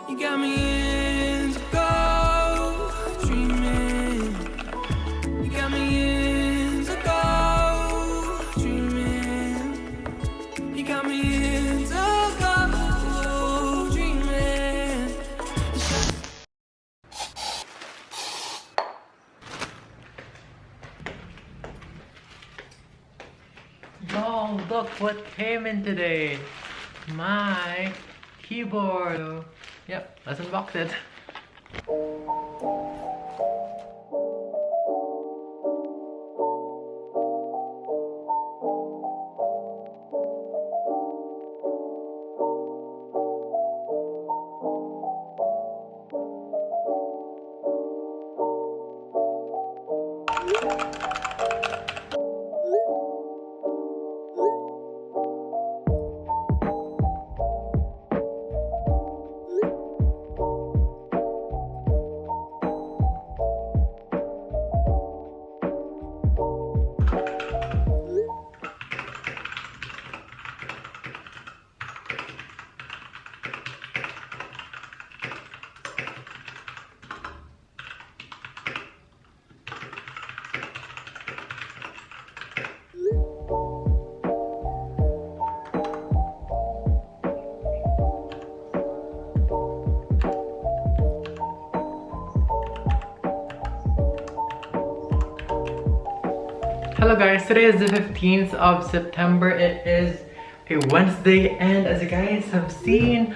You got me into go dreaming. You got me into go dreaming. You got me into go dreaming. Oh, look what came in today. My keyboard. Yep, let's unbox it. Hello guys, today is the 15th of September. It is a Wednesday, and as you guys have seen,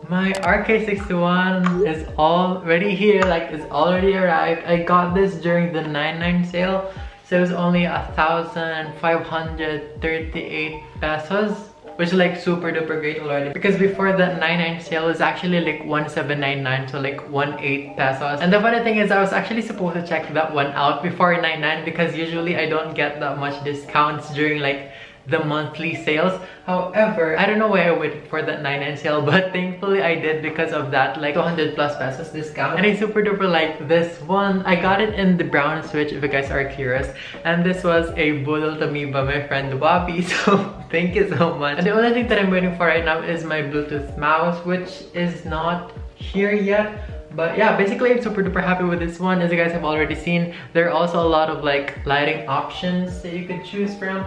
my RK61 is already here, like it's already arrived. I got this during the 99 sale, so it was only 1,538 pesos, which is like super duper great already, because before that 99 sale was actually like 1,799, so like 18 pesos. And the funny thing is, I was actually supposed to check that one out before 99, because usually I don't get that much discounts during like the monthly sales. However, I don't know why I waited for that 99 sale, but thankfully I did, because of that like 200 plus pesos discount. And I super duper like this one. I got it in the brown switch, if you guys are curious, and this was a budol to me by my friend Wabi, so thank you so much. And the only thing that I'm waiting for right now is my Bluetooth mouse, which is not here yet. But yeah, basically I'm super duper happy with this one. As you guys have already seen, there are also a lot of like lighting options that you could choose from.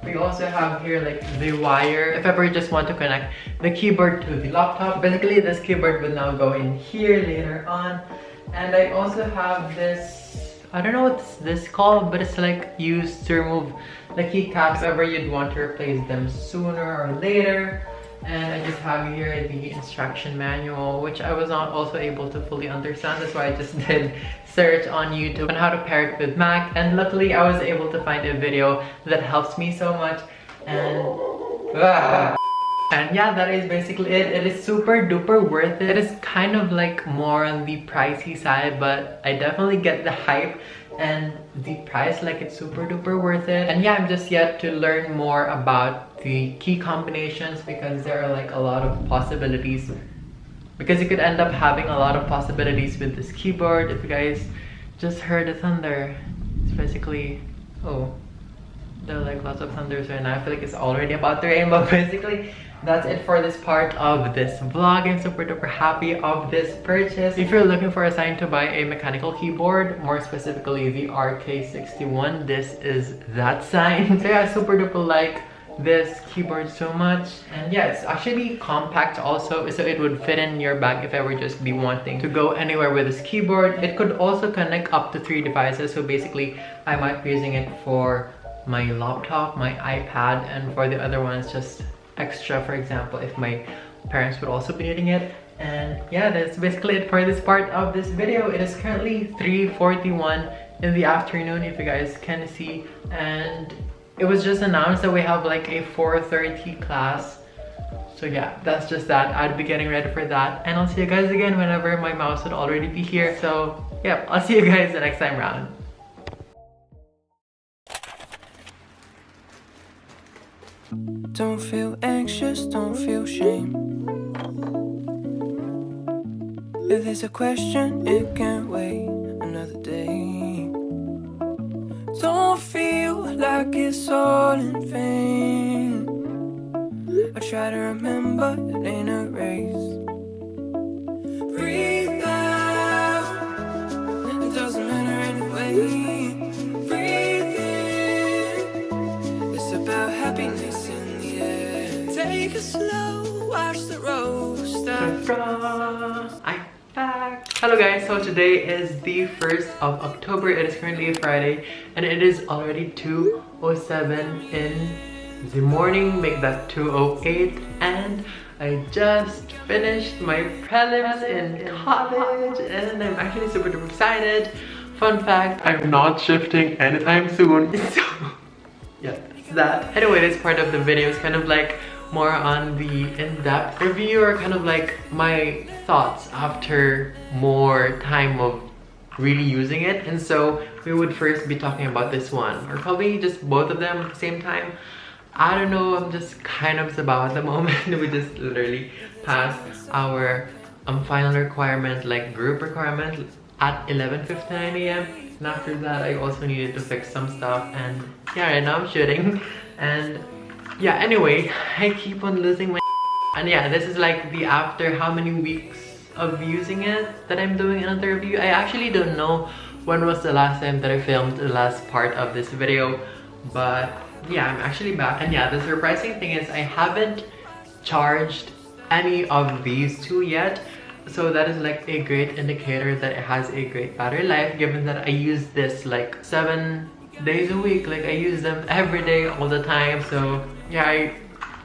We also have here like the wire if ever you just want to connect the keyboard to the laptop. Basically this keyboard will now go in here later on. And I also have this, I don't know what this is called, but it's like used to remove the keycaps if ever you'd want to replace them sooner or later. And I just have here the instruction manual, which I was not also able to fully understand. That's why I just did search on YouTube on how to pair it with Mac. And luckily I was able to find a video that helps me so much. And yeah, that is basically it. It is super duper worth it. It is kind of like more on the pricey side, but I definitely get the hype and the price, like it's super duper worth it. And yeah, I'm just yet to learn more about the key combinations, because there are like a lot of possibilities, because you could end up having a lot of possibilities with this keyboard. If you guys just heard the thunder, it's basically, oh, there are like lots of thunders right now. I feel like it's already about to rain, but basically that's it for this part of this vlog. I'm super duper happy of this purchase. If you're looking for a sign to buy a mechanical keyboard, more specifically the RK61, this is that sign. So yeah, super duper like this keyboard so much. And yeah, it's actually compact also, so it would fit in your bag if I were just be wanting to go anywhere with this keyboard. It could also connect up to 3 devices, so basically I might be using it for my laptop, my iPad, and for the other ones just extra, for example, if my parents would also be needing it. And yeah, that's basically it for this part of this video. It is currently 3:41 in the afternoon, if you guys can see, and it was just announced that we have like a 4:30 class. So yeah, that's just that. I'd be getting ready for that, and I'll see you guys again whenever my mouse would already be here. So yeah, I'll see you guys the next time round. Don't feel anxious, don't feel shame. If there's a question, it can't wait another day. Don't feel like it's all in vain. I try to remember, it ain't a race. Ta-da! I'm back! Hello guys, so today is the 1st of October. It is currently a Friday and it is already 2:07 in the morning, make that 2:08, and I just finished my prelims in college and I'm actually super duper excited. Fun fact, I'm not shifting anytime soon. So yeah, that's that. Anyway, this part of the video is kind of like more on the in-depth review, or kind of like my thoughts after more time of really using it. And so we would first be talking about this one, or probably just both of them at the same time. I don't know, I'm just kind of about the moment. We just literally passed our final requirement, like group requirement, at 11:59 a.m. and after that I also needed to fix some stuff, and yeah, right now I'm shooting. And yeah, anyway, I keep on losing my and yeah, this is like the after how many weeks of using it that I'm doing another review. I actually don't know when was the last time that I filmed the last part of this video, but yeah, I'm actually back. And yeah, the surprising thing is I haven't charged any of these two yet. So that is like a great indicator that it has a great battery life, given that I use this like 7 days a week. Like I use them every day, all the time. So yeah, I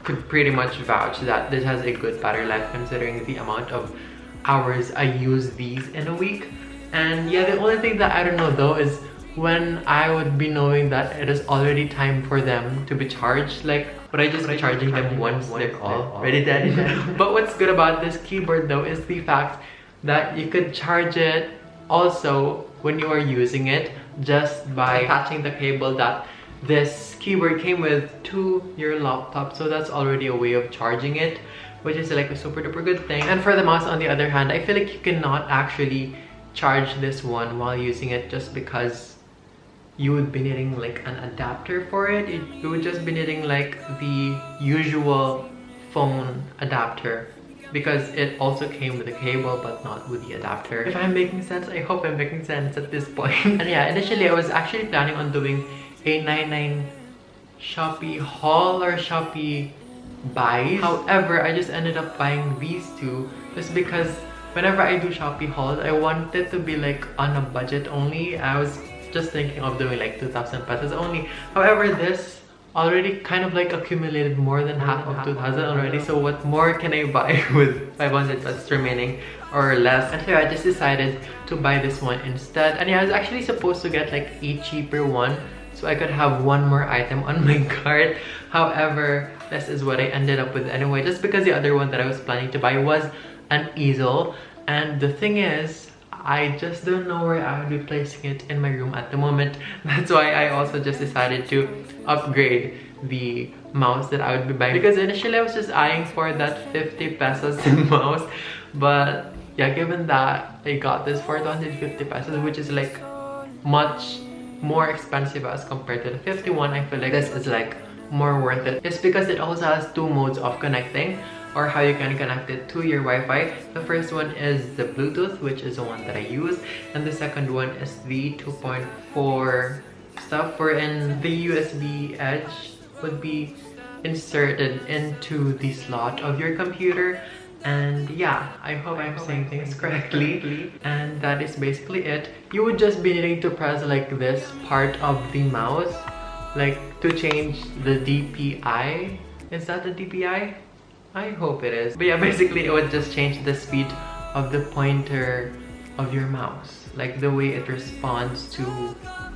could pretty much vouch that this has a good battery life considering the amount of hours I use these in a week. And yeah, the only thing that I don't know though is when I would be knowing that it is already time for them to be charged. Like, would I just be charging them once they're already dead? But what's good about this keyboard though is the fact that you could charge it also when you are using it just by attaching the cable that this keyboard came with to your laptop. So that's already a way of charging it, which is like a super duper good thing. And for the mouse, on the other hand, I feel like you cannot actually charge this one while using it, just because you would be needing like an adapter for it. You would just be needing like the usual phone adapter, because it also came with a cable but not with the adapter. If I'm making sense, I hope I'm making sense at this point. And yeah, initially I was actually planning on doing a 99 Shopee haul or Shopee buys. However, I just ended up buying these two just because whenever I do Shopee hauls, I want it to be like on a budget only. I was just thinking of doing like 2,000 pesos only. However, this already kind of like accumulated more than half of 2,000 already. So what more can I buy with 500 pesos remaining or less? And so I just decided to buy this one instead. And yeah, I was actually supposed to get like a cheaper one so I could have one more item on my cart. However, this is what I ended up with anyway, just because the other one that I was planning to buy was an easel. And the thing is, I just don't know where I would be placing it in my room at the moment. That's why I also just decided to upgrade the mouse that I would be buying, because initially I was just eyeing for that 50 pesos mouse. But yeah, given that I got this for 250 pesos, which is like much more expensive as compared to the 51, I feel like this is like more worth it. It's because it also has two modes of connecting, or how you can connect it to your Wi-Fi. The first one is the Bluetooth, which is the one that I use, and the second one is the 2.4 stuff, wherein the USB edge would be inserted into the slot of your computer. And yeah, I hope I'm saying things correctly. And that is basically it. You would just be needing to press like this part of the mouse, like to change the DPI. Is that the DPI? I hope it is. But yeah, basically it would just change the speed of the pointer of your mouse, like the way it responds to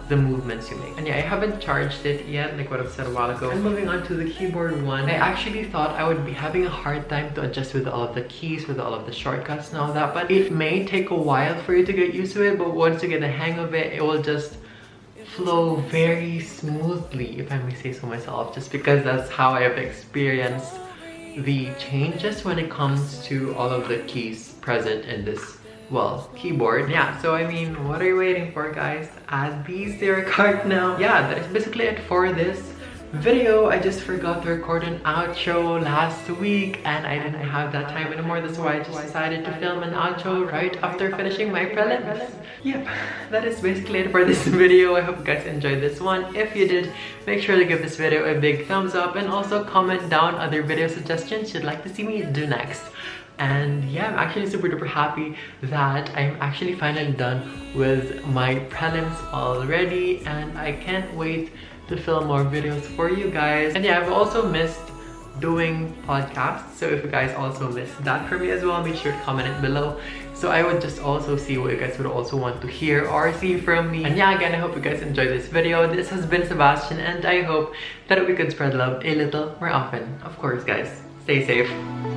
the movements you make. And yeah, I haven't charged it yet, like what I've said a while ago. And moving on to the keyboard one, I actually thought I would be having a hard time to adjust with all of the keys, with all of the shortcuts and all that, but it may take a while for you to get used to it. But once you get the hang of it, it will just flow very smoothly, if I may say so myself, just because that's how I've experienced the changes when it comes to all of the keys present in this, well, keyboard. Yeah, so I mean, what are you waiting for, guys? Add these to your cart now. Yeah, that is basically it for this video. I just forgot to record an outro last week and I didn't have that time anymore. That's why I just decided to film an outro right after finishing my prelims. Yep, that is basically it for this video. I hope you guys enjoyed this one. If you did, make sure to give this video a big thumbs up and also comment down other video suggestions you'd like to see me do next. And yeah, I'm actually super duper happy that I'm actually finally done with my prelims already, and I can't wait to film more videos for you guys. And yeah, I've also missed doing podcasts, so if you guys also missed that for me as well, make sure to comment it below, so I would just also see what you guys would also want to hear or see from me. And yeah, again, I hope you guys enjoyed this video. This has been Sebastian, and I hope that we could spread love a little more often. Of course, guys, stay safe.